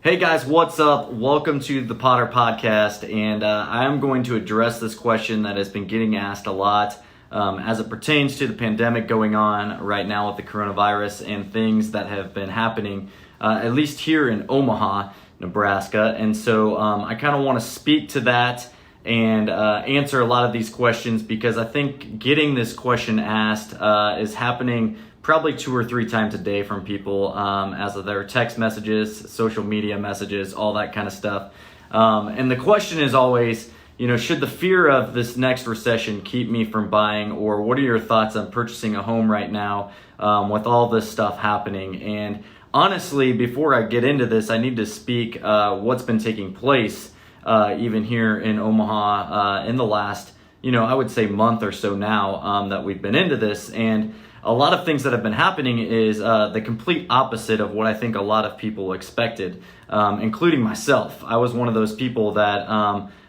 Hey guys, what's up? Welcome to the Potter Podcast, and I'm going to address this question that has been getting asked a lot as it pertains to the pandemic going on right now with the coronavirus and things that have been happening, at least here in Omaha, Nebraska. And so I kind of want to speak to that and answer a lot of these questions because I think getting this question asked is happening probably 2 or 3 times a day from people as of their text messages, social media messages, all that kind of stuff. And the question is always, should the fear of this next recession keep me from buying, or what are your thoughts on purchasing a home right now with all this stuff happening? And honestly, before I get into this, I need to speak what's been taking place even here in Omaha in the last, I would say month or so now that we've been into this. And a lot of things that have been happening is the complete opposite of what I think a lot of people expected, including myself. I was one of those people that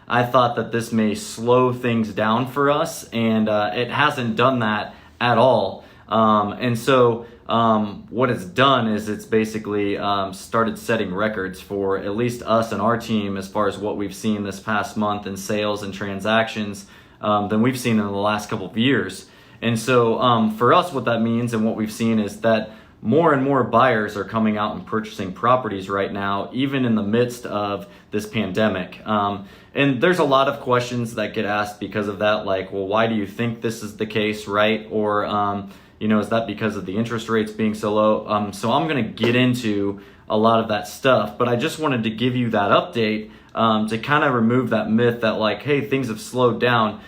I thought that this may slow things down for us, and it hasn't done that at all. And so what it's done is it's basically started setting records for at least us and our team as far as what we've seen this past month in sales and transactions than we've seen in the last couple of years. And so for us, what that means and what we've seen is that more and more buyers are coming out and purchasing properties right now, even in the midst of this pandemic. And there's a lot of questions that get asked because of that, like, well, why do you think this is the case, right? Or, is that because of the interest rates being so low? So I'm going to get into a lot of that stuff, but I just wanted to give you that update to kind of remove that myth that, like, hey, things have slowed down.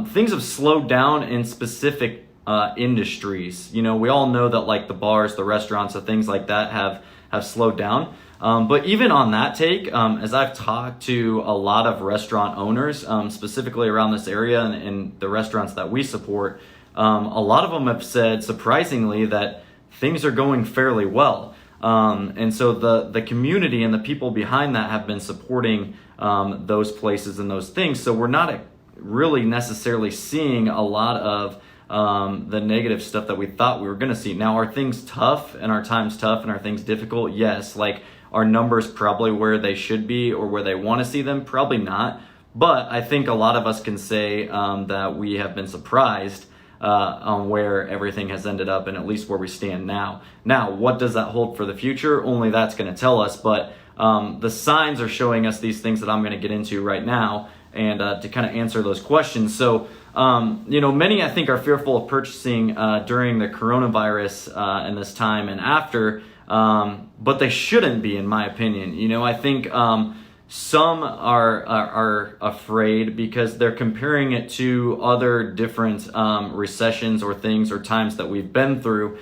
Things have slowed down in specific industries. We all know that, like, the bars, the restaurants, the things like that have slowed down. But even on that take, as I've talked to a lot of restaurant owners, specifically around this area and the restaurants that we support, a lot of them have said, surprisingly, that things are going fairly well. And so the community and the people behind that have been supporting those places and those things. So we're not really necessarily seeing a lot of the negative stuff that we thought we were going to see. Now, are things tough and are times tough and are things difficult? Yes. Like, are numbers probably where they should be or where they want to see them? Probably not. But I think a lot of us can say that we have been surprised on where everything has ended up and at least where we stand now. Now, what does that hold for the future? Only that's going to tell us. But the signs are showing us these things that I'm going to get into right now and to kind of answer those questions. So, many I think are fearful of purchasing during the coronavirus and this time and after, but they shouldn't be, in my opinion. I think some are afraid because they're comparing it to other different recessions or things or times that we've been through,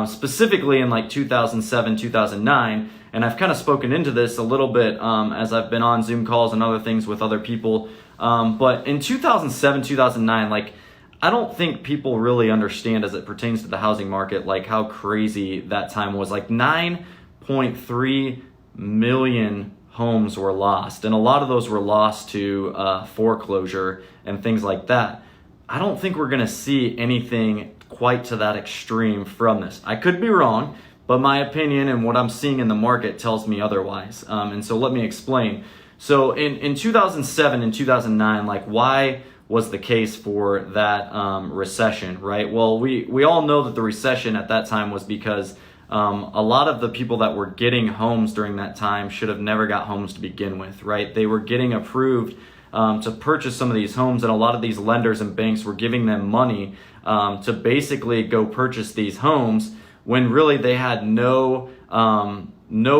specifically in like 2007, 2009. And I've kind of spoken into this a little bit as I've been on Zoom calls and other things with other people. But in 2007, 2009, like, I don't think people really understand as it pertains to the housing market, like how crazy that time was. Like 9.3 million homes were lost. And a lot of those were lost to foreclosure and things like that. I don't think we're going to see anything quite to that extreme from this. I could be wrong, but my opinion and what I'm seeing in the market tells me otherwise. And so let me explain. So in 2007 and 2009, like, why was the case for that recession, right? Well, we all know that the recession at that time was because a lot of the people that were getting homes during that time should have never got homes to begin with, right? They were getting approved to purchase some of these homes, and a lot of these lenders and banks were giving them money to basically go purchase these homes when really they had no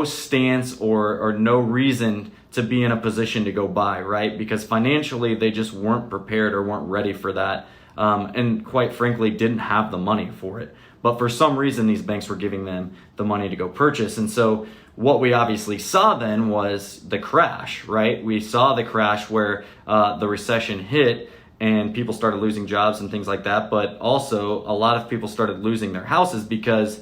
stance or no reason to be in a position to go buy, right? Because financially they just weren't prepared or weren't ready for that, and quite frankly didn't have the money for it. But for some reason these banks were giving them the money to go purchase. And so what we obviously saw then was the crash, right? We saw the crash where the recession hit and people started losing jobs and things like that. But also a lot of people started losing their houses because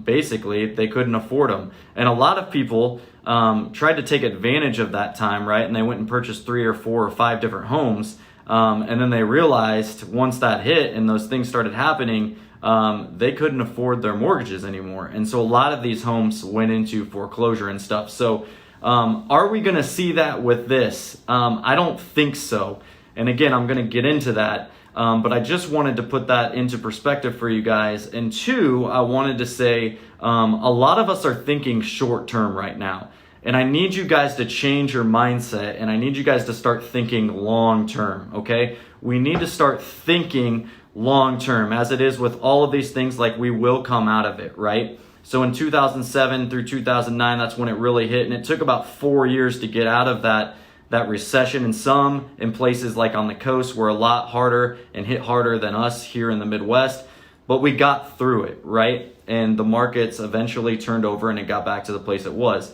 basically they couldn't afford them. And a lot of people tried to take advantage of that time, right? And they went and purchased 3 or 4 or 5 different homes. And then they realized once that hit and those things started happening, they couldn't afford their mortgages anymore. And so a lot of these homes went into foreclosure and stuff. So are we going to see that with this? I don't think so. And again, I'm going to get into that. But I just wanted to put that into perspective for you guys. And two, I wanted to say a lot of us are thinking short term right now. And I need you guys to change your mindset, and I need you guys to start thinking long term, okay? We need to start thinking long term, as it is with all of these things, like we will come out of it, right? So in 2007 through 2009, that's when it really hit, and it took about 4 years to get out of that recession. And some in places like on the coast were a lot harder and hit harder than us here in the Midwest, but we got through it, right? And the markets eventually turned over and it got back to the place it was.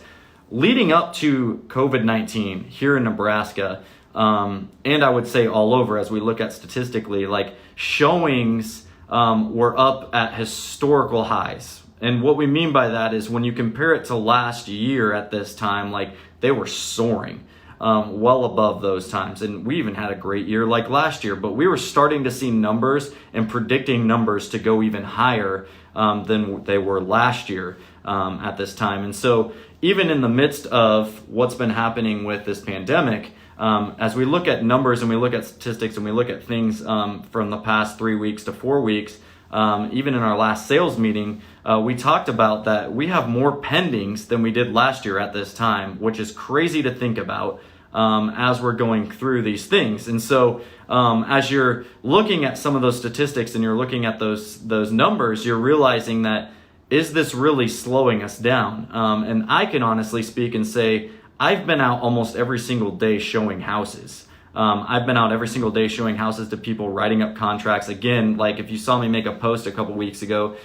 Leading up to COVID-19 here in Nebraska, and I would say all over, as we look at statistically, like showings were up at historical highs. And what we mean by that is when you compare it to last year at this time, like they were soaring well above those times. And we even had a great year like last year, but we were starting to see numbers and predicting numbers to go even higher than they were last year at this time. And so even in the midst of what's been happening with this pandemic, as we look at numbers and we look at statistics and we look at things from the past 3 weeks to 4 weeks, even in our last sales meeting, we talked about that we have more pendings than we did last year at this time, which is crazy to think about as we're going through these things. And so as you're looking at some of those statistics and you're looking at those numbers, you're realizing that, is this really slowing us down? And I can honestly speak and say, I've been out almost every single day showing houses. I've been out every single day showing houses to people, writing up contracts. Again, like if you saw me make a post a couple weeks ago,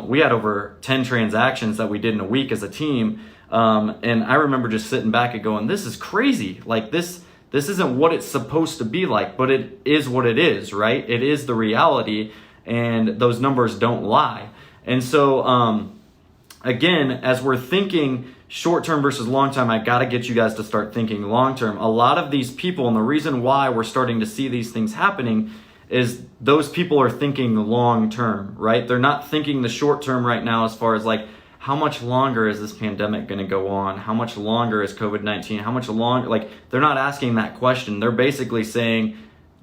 we had over 10 transactions that we did in a week as a team. And I remember just sitting back and going, this is crazy. Like this isn't what it's supposed to be like, but it is what it is, right? It is the reality, and those numbers don't lie. And so, again, as we're thinking short-term versus long-term, I got to get you guys to start thinking long-term. A lot of these people, and the reason why we're starting to see these things happening is those people are thinking long-term, right? They're not thinking the short-term right now as far as like, how much longer is this pandemic going to go on? How much longer is COVID-19? How much longer? Like, they're not asking that question. They're basically saying,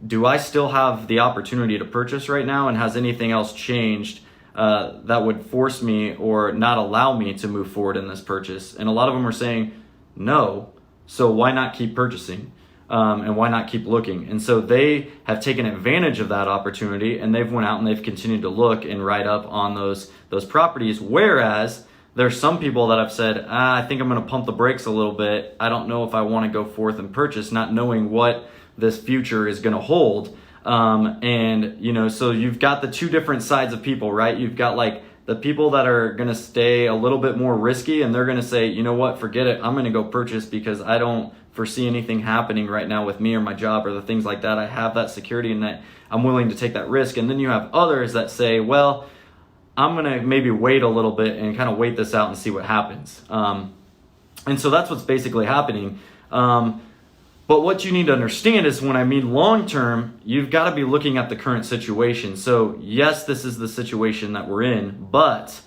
do I still have the opportunity to purchase right now? And has anything else changed that would force me or not allow me to move forward in this purchase? And a lot of them are saying no, so why not keep purchasing? And why not keep looking? And so they have taken advantage of that opportunity, and they've went out and they've continued to look and write up on those properties. Whereas there's some people that have said, I think I'm going to pump the brakes a little bit. I don't know if I want to go forth and purchase, not knowing what this future is going to hold. And, you know, so you've got the two different sides of people, right? You've got like the people that are going to stay a little bit more risky, and they're going to say, you know what, forget it. I'm going to go purchase because I don't foresee anything happening right now with me or my job or the things like that. I have that security and that I'm willing to take that risk. And then you have others that say, well, I'm going to maybe wait a little bit and kind of wait this out and see what happens. And so that's what's basically happening. But what you need to understand is when I mean long-term, you've got to be looking at the current situation. So yes, this is the situation that we're in, but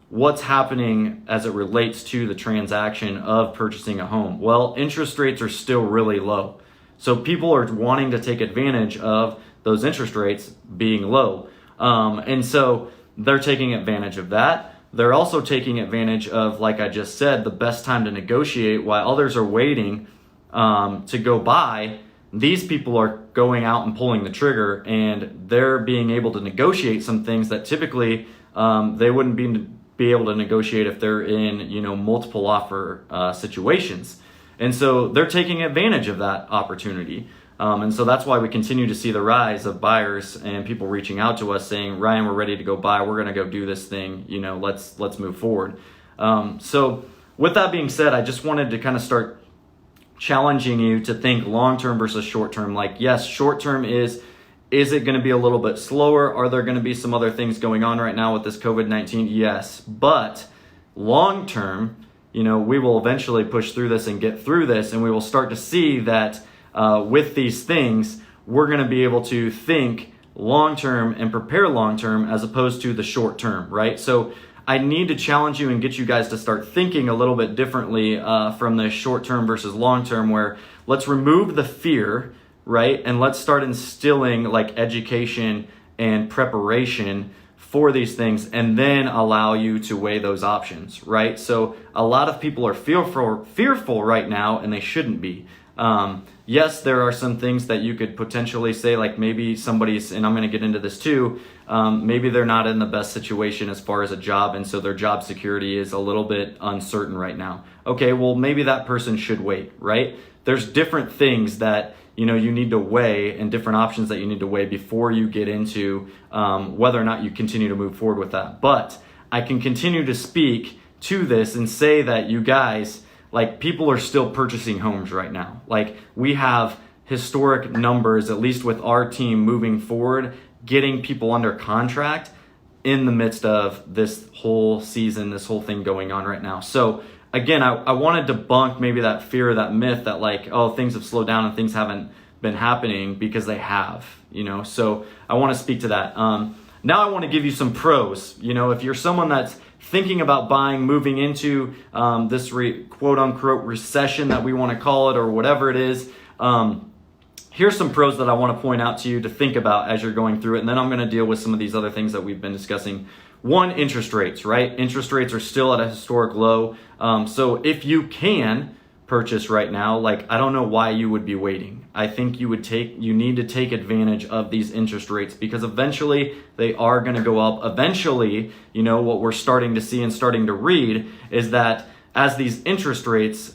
what's happening as it relates to the transaction of purchasing a home? Well, interest rates are still really low. So people are wanting to take advantage of those interest rates being low. And so they're taking advantage of that. They're also taking advantage of, like I just said, the best time to negotiate while others are waiting to go buy. These people are going out and pulling the trigger, and they're being able to negotiate some things that typically they wouldn't be able to negotiate if they're in, you know, multiple offer situations. And so they're taking advantage of that opportunity. And so that's why we continue to see the rise of buyers and people reaching out to us saying, Ryan, we're ready to go buy. We're going to go do this thing. You know, let's move forward. So with that being said, I just wanted to kind of start challenging you to think long-term versus short-term. Like, yes, short-term is it going to be a little bit slower? Are there going to be some other things going on right now with this COVID-19? Yes. But long-term, you know, we will eventually push through this and get through this, and we will start to see that with these things, we're going to be able to think long term and prepare long term as opposed to the short term, right? So I need to challenge you and get you guys to start thinking a little bit differently from the short term versus long term, where let's remove the fear, right? And let's start instilling like education and preparation for these things, and then allow you to weigh those options, right? So a lot of people are fearful right now, and they shouldn't be. Yes, there are some things that you could potentially say, like maybe somebody's, and I'm going to get into this too, maybe they're not in the best situation as far as a job, and so their job security is a little bit uncertain right now. Okay, well, maybe that person should wait, right? There's different things that you need to weigh, and different options that you need to weigh before you get into whether or not you continue to move forward with that. But I can continue to speak to this and say that you guys, like, people are still purchasing homes right now. Like, we have historic numbers, at least with our team moving forward, getting people under contract in the midst of this whole season, this whole thing going on right now. So again, I want to debunk maybe that fear or that myth that like, oh, things have slowed down and things haven't been happening, because they have, So I want to speak to that. Now I want to give you some pros. If you're someone that's thinking about buying, moving into this quote unquote recession that we want to call it, or whatever it is, here's some pros that I want to point out to you to think about as you're going through it. And then I'm going to deal with some of these other things that we've been discussing. One, interest rates, right? Interest rates are still at a historic low. So if you can purchase right now, like, I don't know why you would be waiting. I think you need to take advantage of these interest rates, because eventually they are going to go up. Eventually, what we're starting to see and starting to read is that as these interest rates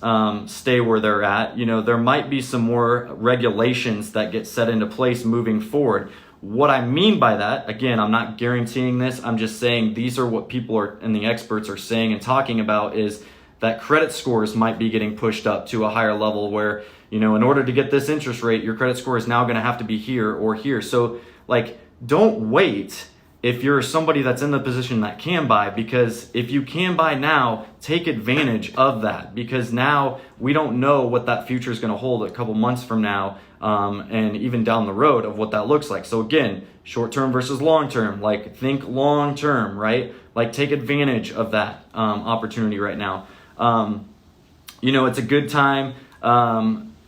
stay where they're at, there might be some more regulations that get set into place moving forward. What I mean by that, again, I'm not guaranteeing this. I'm just saying these are what people are and the experts are saying and talking about, is that credit scores might be getting pushed up to a higher level where, in order to get this interest rate, your credit score is now going to have to be here or here. So like, don't wait if you're somebody that's in the position that can buy, because if you can buy now, take advantage of that, because now we don't know what that future is going to hold a couple months from now, and even down the road of what that looks like. So again, short term versus long term, like, think long term, right? Like, take advantage of that opportunity right now. It's a good time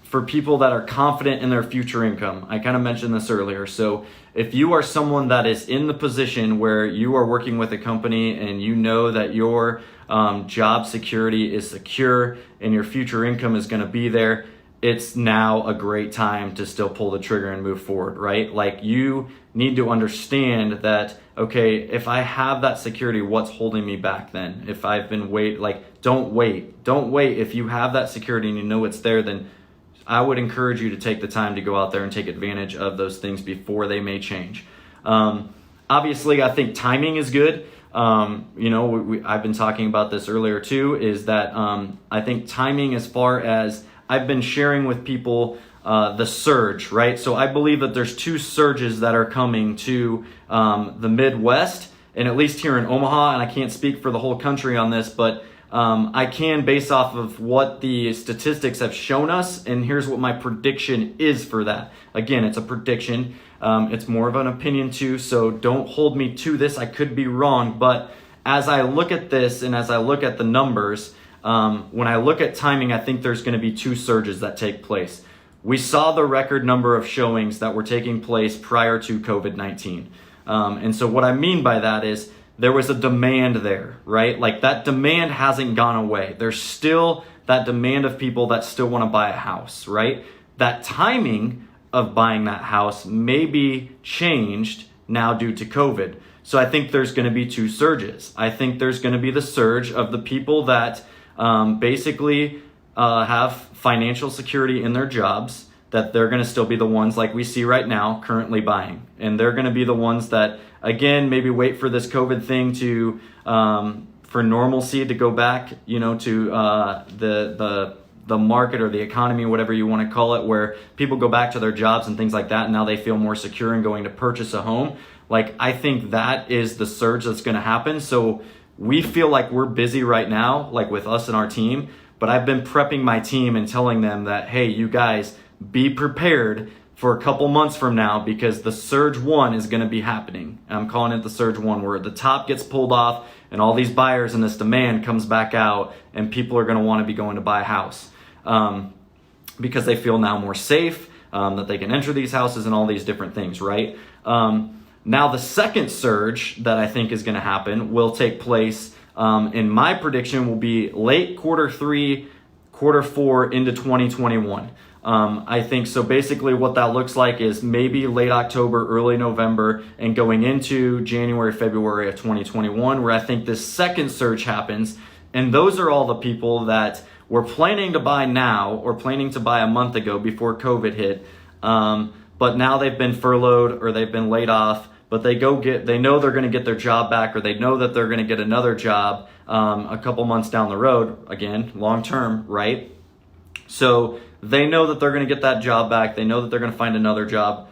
for people that are confident in their future income. I kind of mentioned this earlier. So if you are someone that is in the position where you are working with a company and you know that your job security is secure and your future income is going to be there, it's now a great time to still pull the trigger and move forward, right? Like, you need to understand that, okay, if I have that security, what's holding me back then? If I've been don't wait. If you have that security and you know it's there, then I would encourage you to take the time to go out there and take advantage of those things before they may change. Obviously, I think timing is good. I've been talking about this earlier too, is that I think timing, as far as I've been sharing with people the surge, right? So I believe that there's two surges that are coming to the Midwest, and at least here in Omaha, and I can't speak for the whole country on this, but I can, base off of what the statistics have shown us, and here's what my prediction is for that. Again, it's a prediction. It's more of an opinion too, so don't hold me to this. I could be wrong, but as I look at this and as I look at the numbers, when I look at timing, I think there's going to be two surges that take place. We saw the record number of showings that were taking place prior to COVID-19. And so what I mean by that is there was a demand there, right? Like, that demand hasn't gone away. There's still that demand of people that still want to buy a house, right? That timing of buying that house may be changed now due to COVID. So I think there's going to be two surges. I think there's going to be the surge of the people that basically have financial security in their jobs, that they're going to still be the ones, like we see right now, currently buying. And they're going to be the ones that, again, maybe wait for this COVID thing to, for normalcy to go back, to the market or the economy, whatever you want to call it, where people go back to their jobs and things like that, and now they feel more secure in going to purchase a home. Like, I think that is the surge that's going to happen. So we feel like we're busy right now, like with us and our team, but I've been prepping my team and telling them that, hey, you guys, be prepared for a couple months from now, because the surge one is going to be happening. I'm calling it the surge one, where the top gets pulled off and all these buyers and this demand comes back out, and people are going to want to be going to buy a house because they feel now more safe, that they can enter these houses and all these different things, right? Now the second surge that I think is going to happen will take place, in my prediction, will be late quarter 3, quarter 4 into 2021. I think so. Basically what that looks like is maybe late October, early November, and going into January, February of 2021, where I think this second surge happens. And those are all the people that were planning to buy now, or planning to buy a month ago before COVID hit. But now they've been furloughed or they've been laid off, but they know they're going to get their job back, or they know that they're going to get another job a couple months down the road, again, long term, right? So they know that they're going to get that job back. They know that they're going to find another job,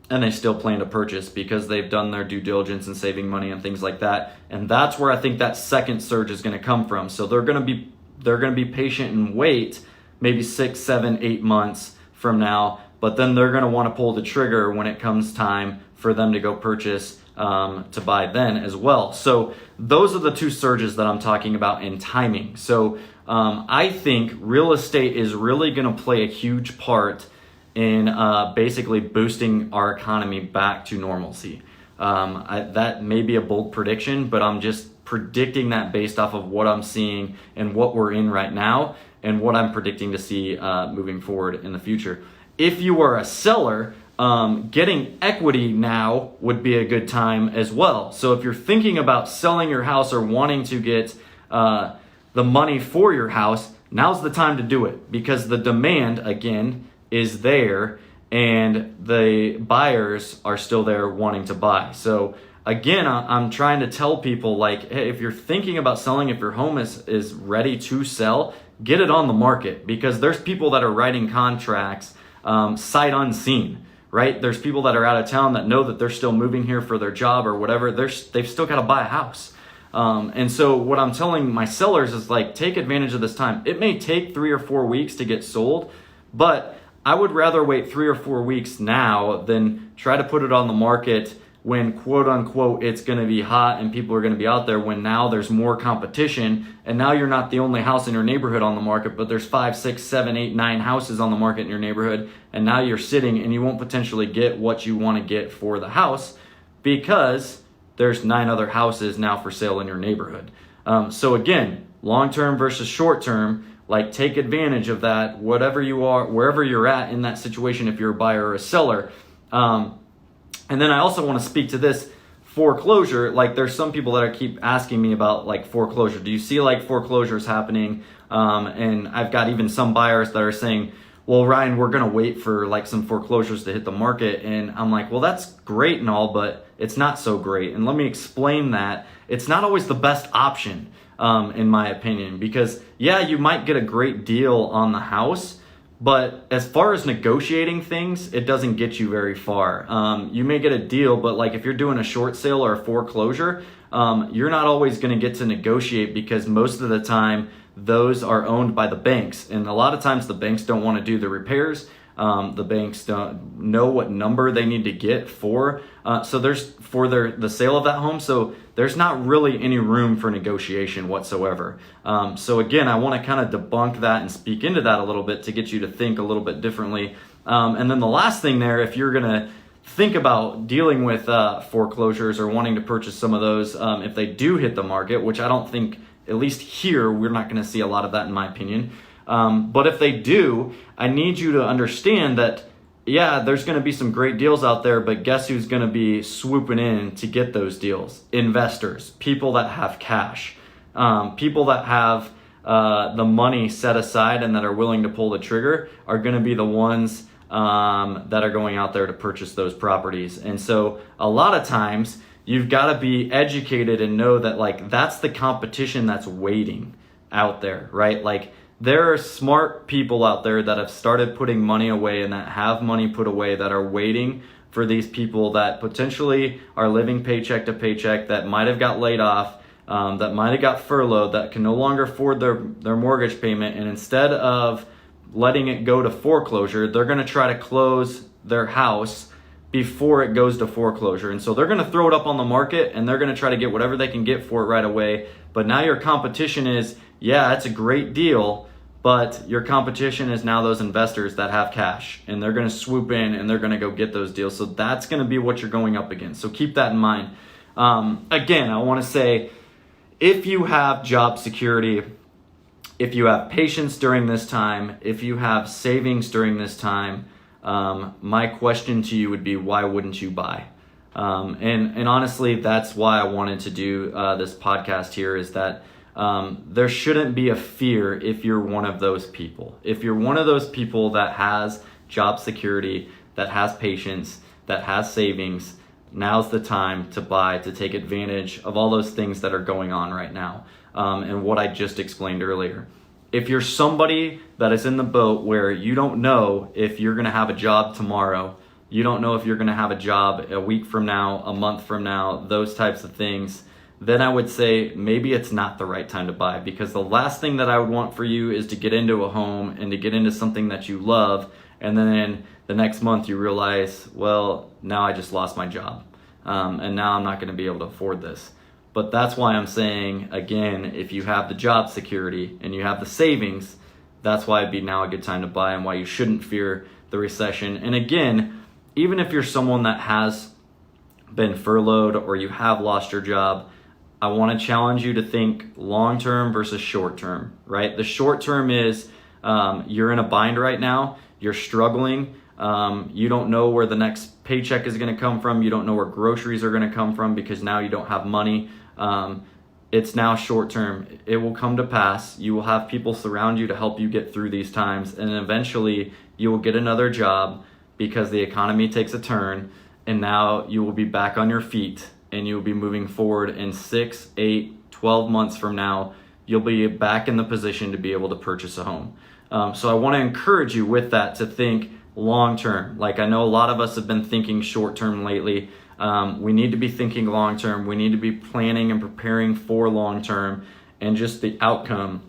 and they still plan to purchase because they've done their due diligence and saving money and things like that. And that's where I think that second surge is going to come from. So they're going to be patient and wait maybe 6, 7, 8 months from now, but then they're going to want to pull the trigger when it comes time for them to go purchase, to buy then as well. So those are the two surges that I'm talking about in timing. So I think real estate is really going to play a huge part in basically boosting our economy back to normalcy. That may be a bold prediction, but I'm just predicting that based off of what I'm seeing and what we're in right now, and what I'm predicting to see moving forward in the future. If you are a seller, getting equity now would be a good time as well. So if you're thinking about selling your house or wanting to get the money for your house, now's the time to do it, because the demand, again, is there and the buyers are still there wanting to buy. So again, I'm trying to tell people, like, hey, if you're thinking about selling, if your home is ready to sell, get it on the market, because there's people that are writing contracts sight unseen, right? There's people that are out of town that know that they're still moving here for their job or whatever. They've still got to buy a house. And so what I'm telling my sellers is, like, take advantage of this time. It may take 3 or 4 weeks to get sold, but I would rather wait 3 or 4 weeks now than try to put it on the market when, quote unquote, it's going to be hot and people are going to be out there, when now there's more competition, and now you're not the only house in your neighborhood on the market, but there's 5, 6, 7, 8, 9 houses on the market in your neighborhood, and now you're sitting and you won't potentially get what you want to get for the house because there's 9 other houses now for sale in your neighborhood. So again, long-term versus short-term, like, take advantage of that, whatever you are, wherever you're at in that situation, if you're a buyer or a seller. And then I also want to speak to this foreclosure. Like, there's some people that keep asking me about, like, foreclosure. Do you see, like, foreclosures happening? And I've got even some buyers that are saying, well, Ryan, we're going to wait for, like, some foreclosures to hit the market. And I'm like, well, that's great and all, but it's not so great. And let me explain that. It's not always the best option, in my opinion, because, yeah, you might get a great deal on the house, but as far as negotiating things, it doesn't get you very far. You may get a deal, but, like, if you're doing a short sale or a foreclosure, you're not always going to get to negotiate, because most of the time those are owned by the banks. And a lot of times the banks don't want to do the repairs. The banks don't know what number they need to get for the sale of that home. So there's not really any room for negotiation whatsoever. So again, I want to kind of debunk that and speak into that a little bit to get you to think a little bit differently. And then the last thing there, if you're going to think about dealing with foreclosures or wanting to purchase some of those, if they do hit the market, which I don't think, at least here, we're not going to see a lot of that in my opinion. But if they do, I need you to understand that, yeah, there's going to be some great deals out there, but guess who's going to be swooping in to get those deals? Investors, people that have cash, people that have the money set aside and that are willing to pull the trigger are going to be the ones that are going out there to purchase those properties. And so a lot of times you've got to be educated and know that, like, that's the competition that's waiting out there, right? Like, there are smart people out there that have started putting money away and that have money put away that are waiting for these people that potentially are living paycheck to paycheck, that might have got laid off, that might have got furloughed, that can no longer afford their mortgage payment. And instead of letting it go to foreclosure, they're going to try to close their house before it goes to foreclosure. And so they're going to throw it up on the market and they're going to try to get whatever they can get for it right away. But now your competition is, yeah, it's a great deal, but your competition is now those investors that have cash, and they're going to swoop in and they're going to go get those deals. So that's going to be what you're going up against. So keep that in mind. Again, I want to say, if you have job security, if you have patience during this time, if you have savings during this time, my question to you would be, why wouldn't you buy? And honestly, that's why I wanted to do this podcast here, is that there shouldn't be a fear if you're one of those people. If you're one of those people that has job security, that has patience, that has savings, now's the time to buy, to take advantage of all those things that are going on right now, and what I just explained earlier. If you're somebody that is in the boat where you don't know if you're going to have a job tomorrow, you don't know if you're going to have a job a week from now, a month from now, those types of things, then I would say maybe it's not the right time to buy, because the last thing that I would want for you is to get into a home and to get into something that you love, and then the next month you realize, well, now I just lost my job, and now I'm not going to be able to afford this. But that's why I'm saying, again, if you have the job security and you have the savings, that's why it'd be now a good time to buy, and why you shouldn't fear the recession. And again, even if you're someone that has been furloughed or you have lost your job, I want to challenge you to think long-term versus short-term, right? The short-term is you're in a bind right now, you're struggling, you don't know where the next paycheck is going to come from, you don't know where groceries are going to come from because now you don't have money. It's now short-term. It will come to pass. You will have people surround you to help you get through these times, and eventually you will get another job because the economy takes a turn, and now you will be back on your feet, and you'll be moving forward. In 6, 8, 12 months from now, you'll be back in the position to be able to purchase a home. So I want to encourage you with that to think long-term. Like, I know a lot of us have been thinking short-term lately. We need to be thinking long-term. We need to be planning and preparing for long-term and just the outcome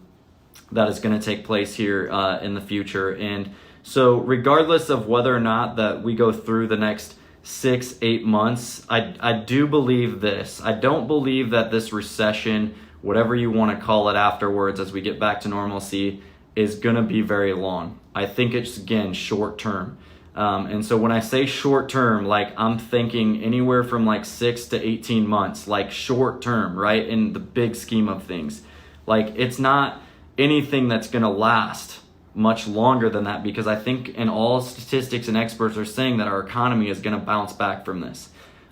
that is going to take place here in the future. And so regardless of whether or not that we go through the next 6, 8 months, I do believe this. I don't believe that this recession, whatever you want to call it afterwards as we get back to normalcy, is going to be very long. I think it's, again, short term. And so when I say short term, like, I'm thinking anywhere from like 6 to 18 months, like short term, right? In the big scheme of things. Like, it's not anything that's going to last much longer than that, because I think in all statistics and experts are saying that our economy is going to bounce back from this.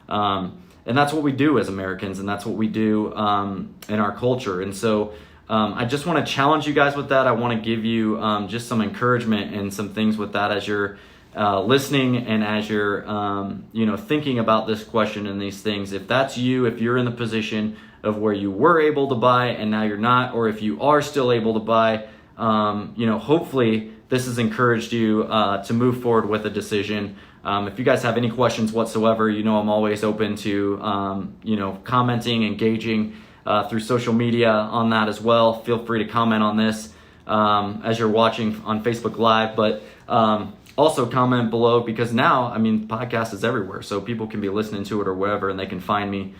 And that's what we do as Americans, and that's what we do in our culture. And so I just want to challenge you guys with that. I want to give you just some encouragement and some things with that as you're listening and as you're thinking about this question and these things. If that's you, if you're in the position of where you were able to buy and now you're not, or if you are still able to buy, hopefully this has encouraged you to move forward with a decision. If you guys have any questions whatsoever, I'm always open to commenting, engaging through social media on that as well. Feel free to comment on this as you're watching on Facebook Live, but also comment below, because now, podcast is everywhere, so people can be listening to it or whatever, and they can find me.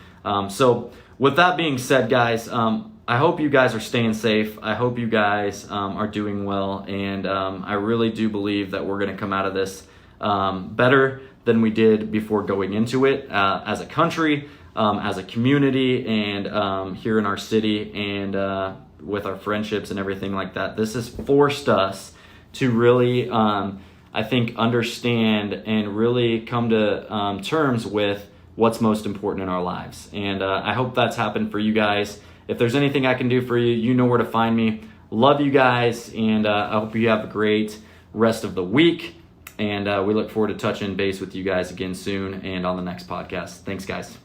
So with that being said, guys, I hope you guys are staying safe. I hope you guys are doing well, and I really do believe that we're going to come out of this better than we did before going into it, as a country, as a community, and here in our city, and with our friendships and everything like that. This has forced us to really, I think, understand and really come to terms with what's most important in our lives. And I hope that's happened for you guys. If there's anything I can do for you, you know where to find me. Love you guys, and I hope you have a great rest of the week. And we look forward to touching base with you guys again soon and on the next podcast. Thanks, guys.